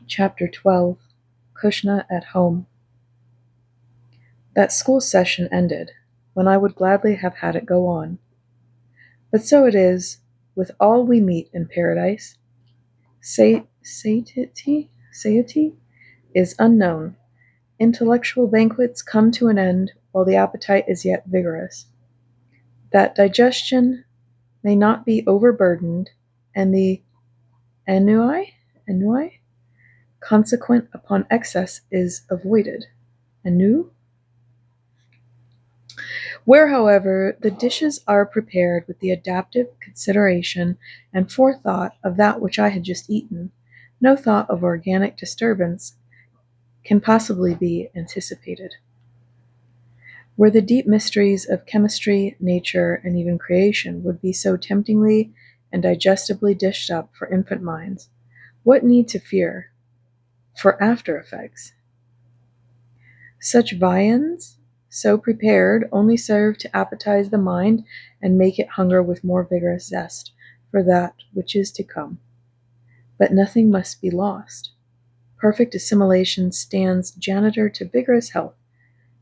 Chapter 12 Cushna at Home. That school session ended, when I would gladly have had it go on. But so it is with all we meet in paradise. Satiety is unknown. Intellectual banquets come to an end while the appetite is yet vigorous. That digestion may not be overburdened, and the ennui consequent upon excess is avoided. Ennui? Where, however, the dishes are prepared with the adaptive consideration and forethought of that which I had just eaten, no thought of organic disturbance can possibly be anticipated. Where the deep mysteries of chemistry, nature, and even creation would be so temptingly and digestibly dished up for infant minds, what need to fear for after effects? Such viands, so prepared, only serve to appetize the mind and make it hunger with more vigorous zest for that which is to come. But nothing must be lost. Perfect assimilation stands janitor to vigorous health,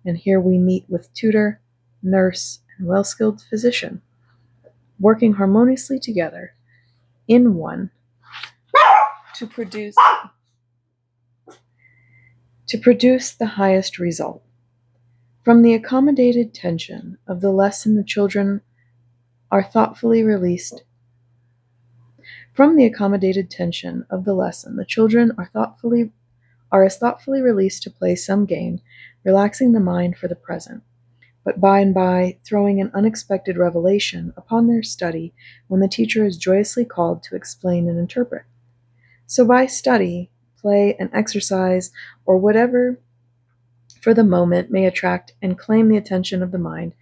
and here we meet with tutor, nurse, and well-skilled physician, working harmoniously together in one to produce the highest result. From the accommodated tension of the lesson, the children are thoughtfully released. From the accommodated tension of the lesson, the children are as thoughtfully released to play some game, relaxing the mind for the present, but by and by throwing an unexpected revelation upon their study when the teacher is joyously called to explain and interpret. So by study, play, and exercise, or whatever for the moment may attract and claim the attention of the mind,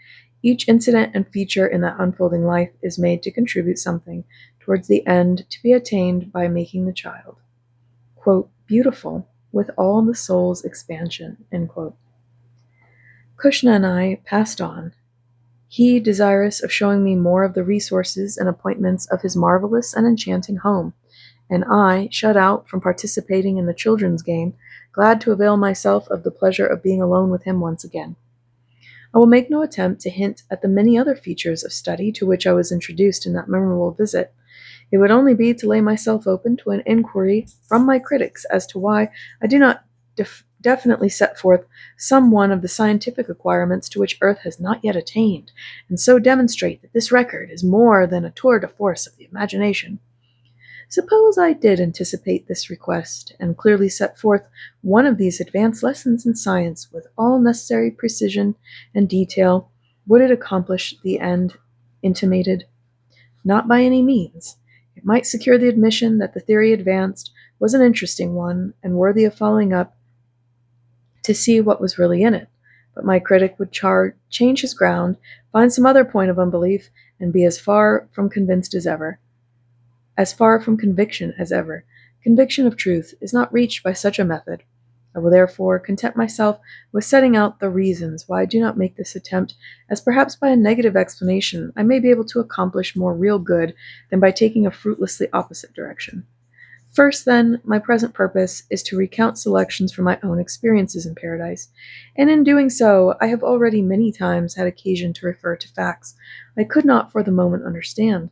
each incident and feature in that unfolding life is made to contribute something towards the end to be attained by making the child, quote, beautiful with all the soul's expansion, end quote. Cushna and I passed on, he desirous of showing me more of the resources and appointments of his marvelous and enchanting home, and I, shut out from participating in the children's game, glad to avail myself of the pleasure of being alone with him once again. I will make no attempt to hint at the many other features of study to which I was introduced in that memorable visit. It would only be to lay myself open to an inquiry from my critics as to why I do not definitely set forth some one of the scientific acquirements to which Earth has not yet attained, and so demonstrate that this record is more than a tour de force of the imagination. Suppose I did anticipate this request, and clearly set forth one of these advanced lessons in science with all necessary precision and detail, would it accomplish the end intimated? Not by any means. It might secure the admission that the theory advanced was an interesting one, and worthy of following up to see what was really in it, but my critic would change his ground, find some other point of unbelief, and be as far from conviction as ever. Conviction of truth is not reached by such a method. I will therefore content myself with setting out the reasons why I do not make this attempt, as perhaps by a negative explanation I may be able to accomplish more real good than by taking a fruitlessly opposite direction. First, then, my present purpose is to recount selections from my own experiences in paradise, and in doing so I have already many times had occasion to refer to facts I could not for the moment understand.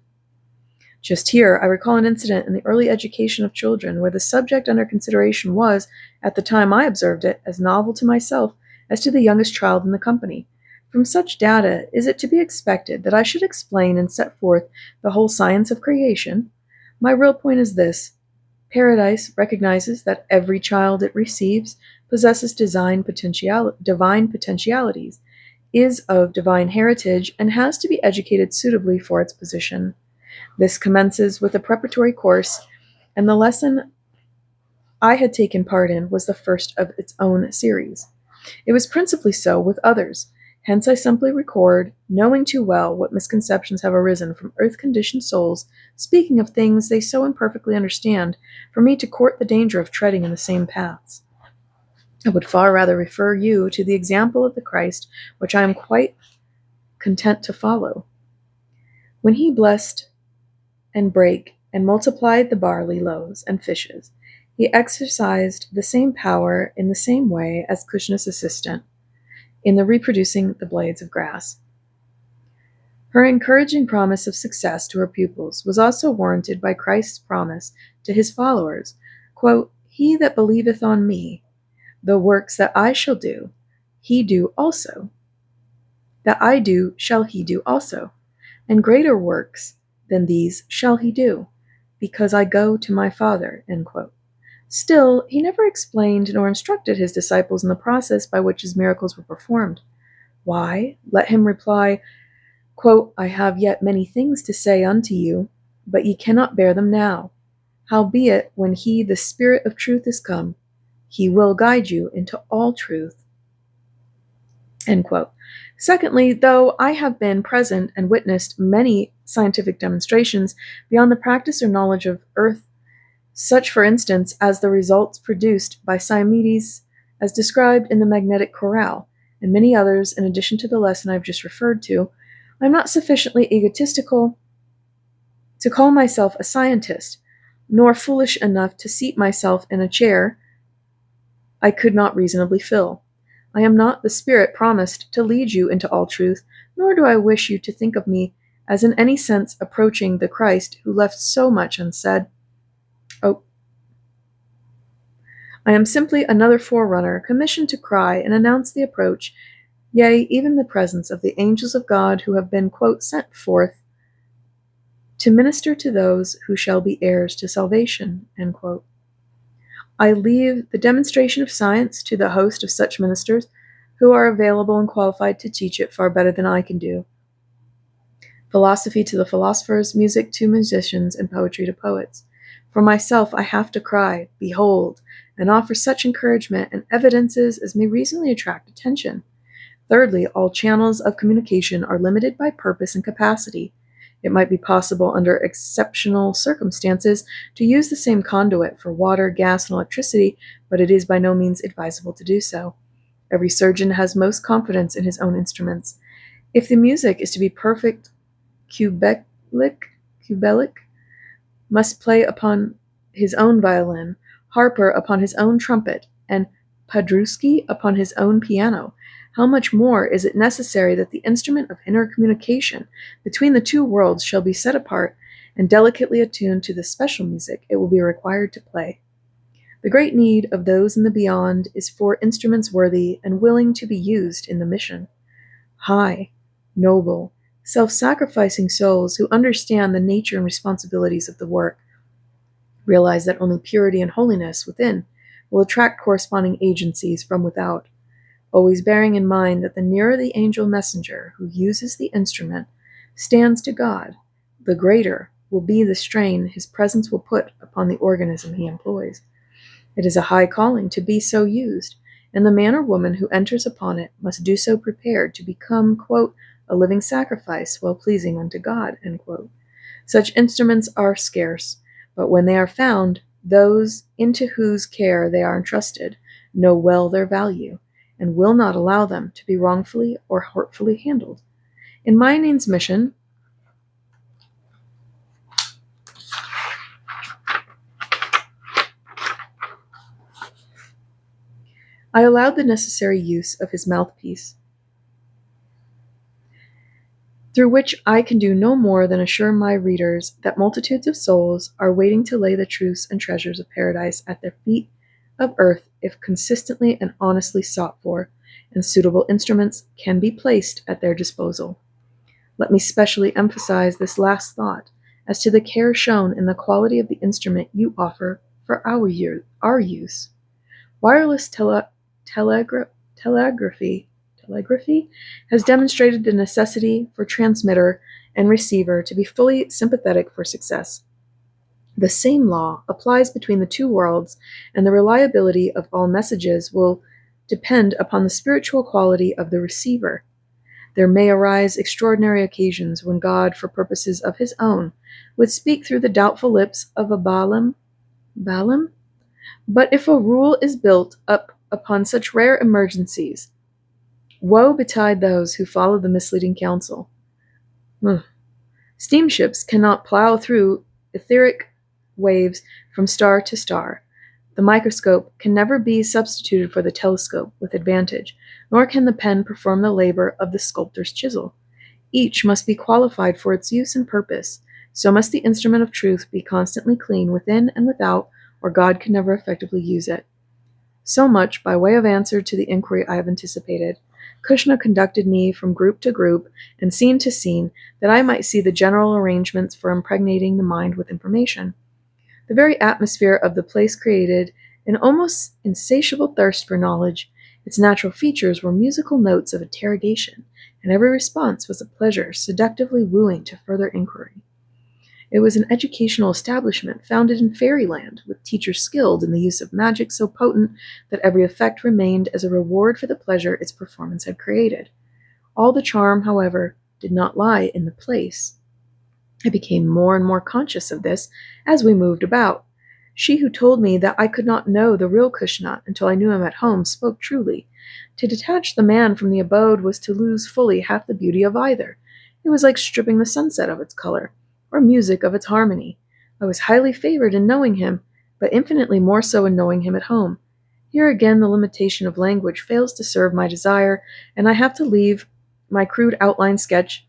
Just here I recall an incident in the early education of children where the subject under consideration was, at the time I observed it, as novel to myself as to the youngest child in the company. From such data, is it to be expected that I should explain and set forth the whole science of creation? My real point is this. Paradise recognizes that every child it receives possesses divine potentialities, is of divine heritage, and has to be educated suitably for its position. This commences with a preparatory course, and the lesson I had taken part in was the first of its own series. It was principally so with others, hence I simply record, knowing too well what misconceptions have arisen from earth-conditioned souls speaking of things they so imperfectly understand, for me to court the danger of treading in the same paths. I would far rather refer you to the example of the Christ, which I am quite content to follow. When he blessed and brake and multiplied the barley loaves and fishes, He exercised the same power in the same way as Cushna's assistant in the reproducing the blades of grass. Her encouraging promise of success to her pupils was also warranted by Christ's promise to his followers, quote, "He that believeth on me, the works that I shall do, he do also. That I do, shall he do also. And greater works than these shall he do, because I go to my Father." End quote. Still, he never explained nor instructed his disciples in the process by which his miracles were performed. Why? Let him reply, quote, "I have yet many things to say unto you, but ye cannot bear them now. Howbeit, when he, the Spirit of truth, is come, he will guide you into all truth." End quote. Secondly, though I have been present and witnessed many scientific demonstrations beyond the practice or knowledge of earth, such, for instance, as the results produced by Simedes as described in the magnetic chorale, and many others in addition to the lesson I've just referred to, I'm not sufficiently egotistical to call myself a scientist, nor foolish enough to seat myself in a chair I could not reasonably fill. I am not the spirit promised to lead you into all truth, nor do I wish you to think of me as in any sense approaching the Christ who left so much unsaid. Oh, I am simply another forerunner commissioned to cry and announce the approach, yea, even the presence of the angels of God who have been, quote, "sent forth to minister to those who shall be heirs to salvation." End quote. I leave the demonstration of science to the host of such ministers who are available and qualified to teach it far better than I can do. Philosophy to the philosophers, music to musicians, and poetry to poets. For myself, I have to cry, "Behold," and offer such encouragement and evidences as may reasonably attract attention. Thirdly, all channels of communication are limited by purpose and capacity. It might be possible under exceptional circumstances to use the same conduit for water, gas, and electricity, but it is by no means advisable to do so. Every surgeon has most confidence in his own instruments. If the music is to be perfect, Kubellic must play upon his own violin, Harper upon his own trumpet, and Paderewski upon his own piano. How much more is it necessary that the instrument of inner communication between the two worlds shall be set apart and delicately attuned to the special music it will be required to play. The great need of those in the beyond is for instruments worthy and willing to be used in the mission. High, noble, self-sacrificing souls who understand the nature and responsibilities of the work realize that only purity and holiness within will attract corresponding agencies from without, always bearing in mind that the nearer the angel messenger who uses the instrument stands to God, the greater will be the strain his presence will put upon the organism he employs. It is a high calling to be so used, and the man or woman who enters upon it must do so prepared to become, quote, "a living sacrifice, well pleasing unto God." End quote. Such instruments are scarce, but when they are found, those into whose care they are entrusted know well their value, and will not allow them to be wrongfully or hurtfully handled. In my name's mission, I allowed the necessary use of his mouthpiece, through which I can do no more than assure my readers that multitudes of souls are waiting to lay the truths and treasures of paradise at their feet of earth if consistently and honestly sought for, and suitable instruments can be placed at their disposal. Let me specially emphasize this last thought as to the care shown in the quality of the instrument you offer for our use. Wireless telegraphy has demonstrated the necessity for transmitter and receiver to be fully sympathetic for success. The same law applies between the two worlds, and the reliability of all messages will depend upon the spiritual quality of the receiver. There may arise extraordinary occasions when God, for purposes of his own, would speak through the doubtful lips of a Balaam? But if a rule is built up upon such rare emergencies, woe betide those who follow the misleading counsel. Steamships cannot plow through etheric waves from star to star. The microscope can never be substituted for the telescope with advantage, nor can the pen perform the labor of the sculptor's chisel. Each must be qualified for its use and purpose. So must the instrument of truth be constantly clean within and without, or God can never effectively use it. So much by way of answer to the inquiry I have anticipated. Cushna conducted me from group to group and scene to scene, that I might see the general arrangements for impregnating the mind with information. The very atmosphere of the place created an almost insatiable thirst for knowledge. Its natural features were musical notes of interrogation, and every response was a pleasure seductively wooing to further inquiry. It was an educational establishment founded in fairyland, with teachers skilled in the use of magic so potent that every effect remained as a reward for the pleasure its performance had created. All the charm, however, did not lie in the place. I became more and more conscious of this as we moved about. She who told me that I could not know the real Cushna until I knew him at home spoke truly. To detach the man from the abode was to lose fully half the beauty of either. It was like stripping the sunset of its color, or music of its harmony. I was highly favored in knowing him, but infinitely more so in knowing him at home. Here again the limitation of language fails to serve my desire, and I have to leave my crude outline sketch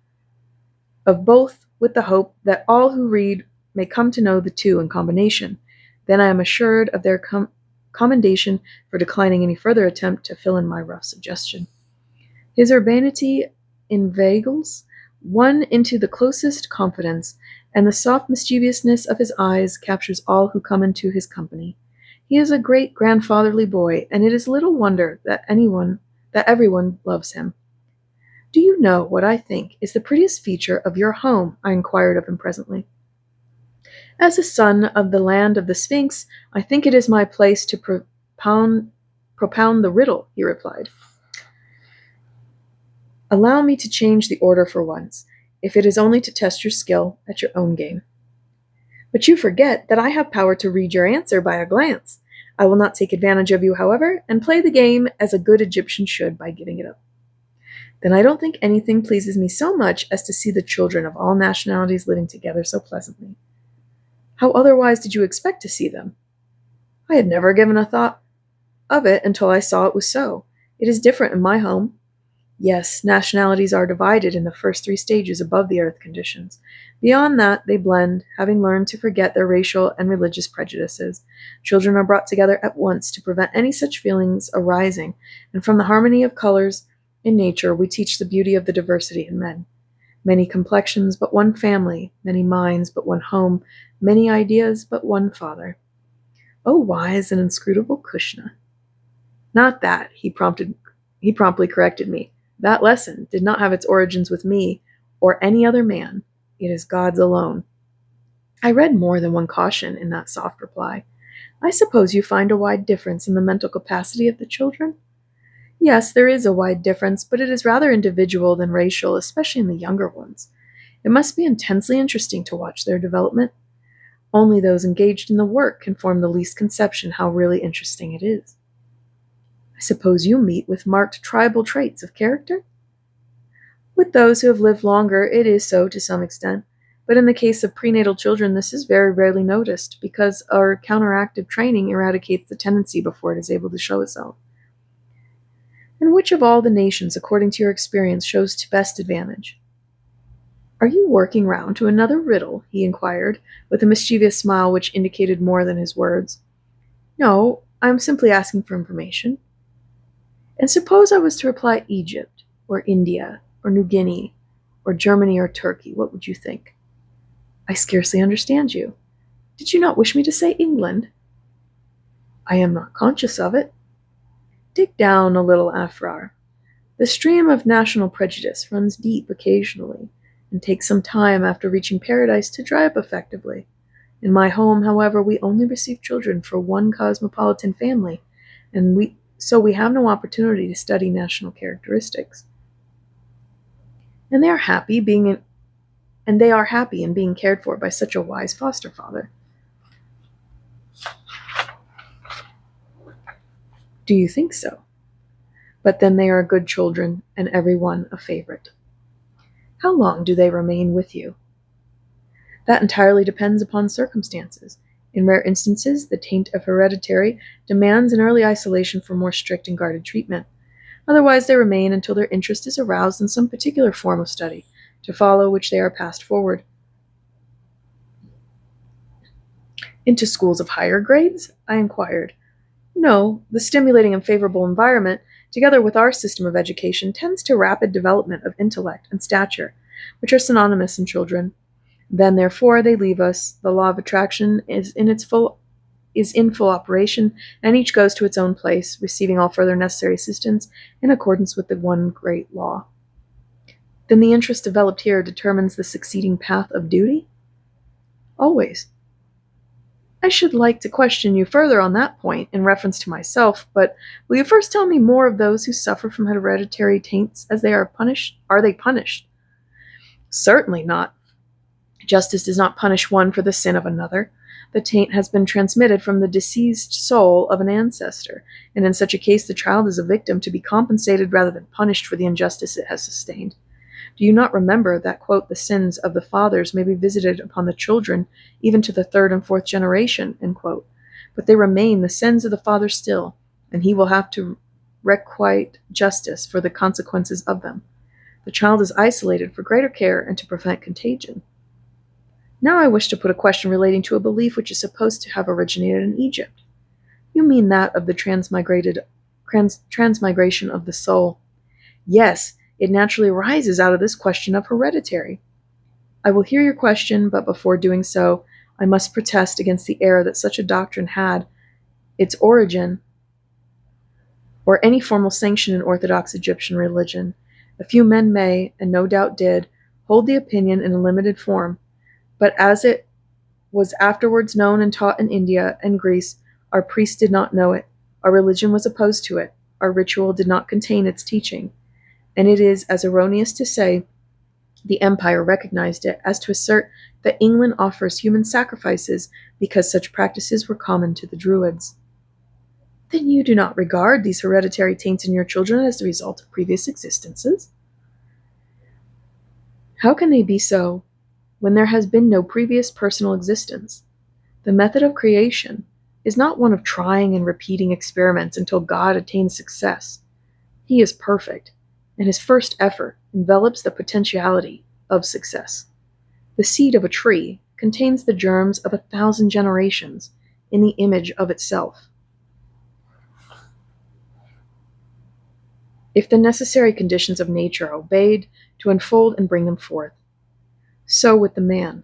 of both with the hope that all who read may come to know the two in combination. Then I am assured of their commendation for declining any further attempt to fill in my rough suggestion. His urbanity inveigles one into the closest confidence, and the soft mischievousness of his eyes captures all who come into his company. He is a great grandfatherly boy, and it is little wonder that everyone loves him. Do you know what I think is the prettiest feature of your home? I inquired of him presently. As a son of the land of the Sphinx, I think it is my place to propound the riddle, he replied. Allow me to change the order for once, if it is only to test your skill at your own game. But you forget that I have power to read your answer by a glance. I will not take advantage of you, however, and play the game as a good Egyptian should by giving it up. Then I don't think anything pleases me so much as to see the children of all nationalities living together so pleasantly. How otherwise did you expect to see them? I had never given a thought of it until I saw it was so. It is different in my home. Yes, nationalities are divided in the first 3 stages above the earth conditions. Beyond that, they blend, having learned to forget their racial and religious prejudices. Children are brought together at once to prevent any such feelings arising, and from the harmony of colors in nature we teach the beauty of the diversity in men. Many complexions, but one family, many minds, but one home, many ideas, but one Father. O wise and inscrutable Cushna! Not that, he promptly corrected me. That lesson did not have its origins with me or any other man. It is God's alone. I read more than one caution in that soft reply. I suppose you find a wide difference in the mental capacity of the children? Yes, there is a wide difference, but it is rather individual than racial, especially in the younger ones. It must be intensely interesting to watch their development. Only those engaged in the work can form the least conception how really interesting it is. I suppose you meet with marked tribal traits of character? With those who have lived longer, it is so to some extent, but in the case of prenatal children, this is very rarely noticed, because our counteractive training eradicates the tendency before it is able to show itself. And which of all the nations, according to your experience, shows to best advantage? Are you working round to another riddle? He inquired, with a mischievous smile which indicated more than his words. No, I am simply asking for information. And suppose I was to reply Egypt, or India, or New Guinea, or Germany, or Turkey, what would you think? I scarcely understand you. Did you not wish me to say England? I am not conscious of it. Dig down a little, Afrar. The stream of national prejudice runs deep occasionally, and takes some time after reaching paradise to dry up effectively. In my home, however, we only receive children for one cosmopolitan family, and we have no opportunity to study national characteristics. And they are happy in being cared for by such a wise foster father. Do you think so? But then they are good children, and every one a favorite. How long do they remain with you? That entirely depends upon circumstances. In rare instances, the taint of hereditary demands an early isolation for more strict and guarded treatment. Otherwise, they remain until their interest is aroused in some particular form of study, to follow which they are passed forward. Into schools of higher grades? I inquired. No, the stimulating and favorable environment, together with our system of education, tends to rapid development of intellect and stature, which are synonymous in children. Then, therefore, they leave us. The law of attraction is in full operation, and each goes to its own place, receiving all further necessary assistance in accordance with the one great law. Then the interest developed here determines the succeeding path of duty? Always. I should like to question you further on that point in reference to myself, but will you first tell me more of those who suffer from hereditary taints as they are punished? Are they punished? Certainly not. Justice does not punish one for the sin of another. The taint has been transmitted from the deceased soul of an ancestor, and in such a case the child is a victim to be compensated rather than punished for the injustice it has sustained. Do you not remember that, quote, the sins of the fathers may be visited upon the children, even to the third and fourth generation, end quote, but they remain the sins of the father still, and he will have to requite justice for the consequences of them. The child is isolated for greater care and to prevent contagion. Now I wish to put a question relating to a belief which is supposed to have originated in Egypt. You mean that of the transmigration of the soul? Yes, it naturally arises out of this question of hereditary. I will hear your question, but before doing so, I must protest against the error that such a doctrine had its origin or any formal sanction in Orthodox Egyptian religion. A few men may, and no doubt did, hold the opinion in a limited form, but as it was afterwards known and taught in India and Greece, our priests did not know it, our religion was opposed to it, our ritual did not contain its teaching, and it is as erroneous to say the empire recognized it as to assert that England offers human sacrifices because such practices were common to the Druids. Then you do not regard these hereditary taints in your children as the result of previous existences? How can they be so when there has been no previous personal existence? The method of creation is not one of trying and repeating experiments until God attains success. He is perfect, and his first effort envelops the potentiality of success. The seed of a tree contains the germs of 1,000 generations in the image of itself. If the necessary conditions of nature are obeyed to unfold and bring them forth, so with the man,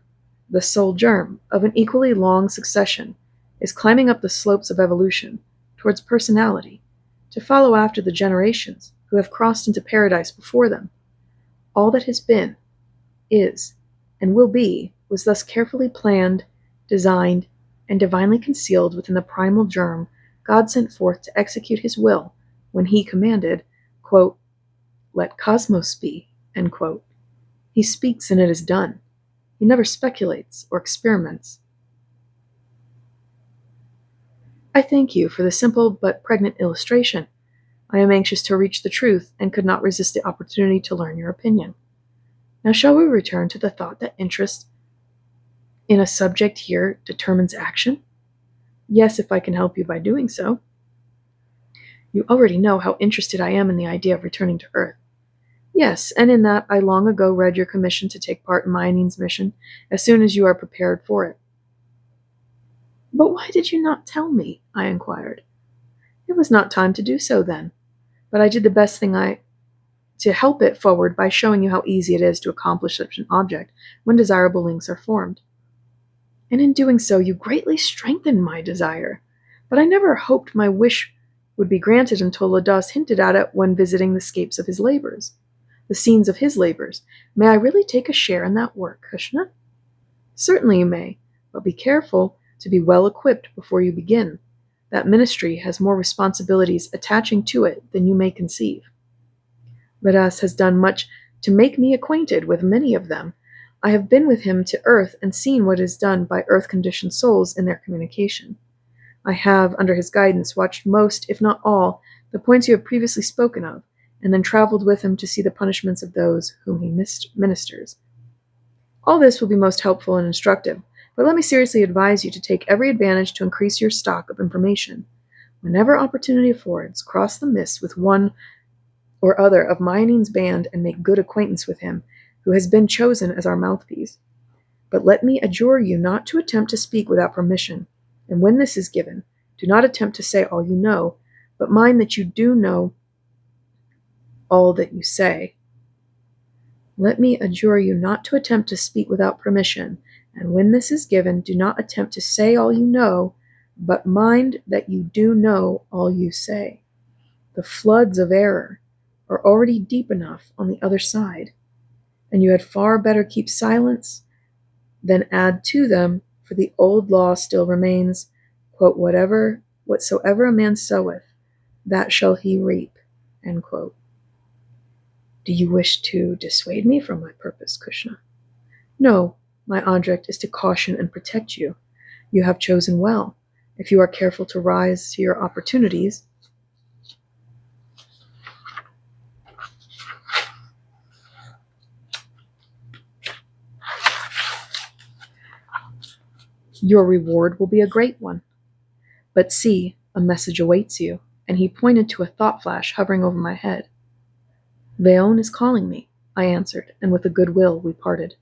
the soul germ of an equally long succession is climbing up the slopes of evolution towards personality, to follow after the generations who have crossed into paradise before them. All that has been, is, and will be was thus carefully planned, designed, and divinely concealed within the primal germ God sent forth to execute his will when he commanded, quote, let cosmos be, end quote. He speaks and it is done. He never speculates or experiments. I thank you for the simple but pregnant illustration. I am anxious to reach the truth and could not resist the opportunity to learn your opinion. Now shall we return to the thought that interest in a subject here determines action? Yes, if I can help you by doing so. You already know how interested I am in the idea of returning to Earth. Yes, and in that I long ago read your commission to take part in Myanine's mission as soon as you are prepared for it. But why did you not tell me? I inquired. It was not time to do so then, but I did the best thing to help it forward by showing you how easy it is to accomplish such an object when desirable links are formed. And in doing so you greatly strengthened my desire, but I never hoped my wish would be granted until Ladas hinted at it when visiting the scapes of his labors. The scenes of his labors. May I really take a share in that work, Cushna? Certainly you may, but be careful to be well equipped before you begin. That ministry has more responsibilities attaching to it than you may conceive. Ladas has done much to make me acquainted with many of them. I have been with him to Earth and seen what is done by Earth-conditioned souls in their communication. I have, under his guidance, watched most, if not all, the points you have previously spoken of, and then traveled with him to see the punishments of those whom he ministers. All this will be most helpful and instructive, But let me seriously advise you to take every advantage to increase your stock of information. Whenever opportunity affords, cross the mists with one or other of Myanine's band and make good acquaintance with him, who has been chosen as our mouthpiece. But let me adjure you not to attempt to speak without permission, and when this is given, do not attempt to say all you know, but mind that you do know all that you say. Let me adjure you not to attempt to speak without permission, and when this is given, do not attempt to say all you know, but mind that you do know all you say. The floods of error are already deep enough on the other side, and you had far better keep silence than add to them, for the old law still remains, quote, whatsoever a man soweth, that shall he reap, end quote. Do you wish to dissuade me from my purpose, Cushna? No, my object is to caution and protect you. You have chosen well. If you are careful to rise to your opportunities, your reward will be a great one. But see, a message awaits you, and he pointed to a thought flash hovering over my head. Leon is calling me, I answered, and with a good will we parted.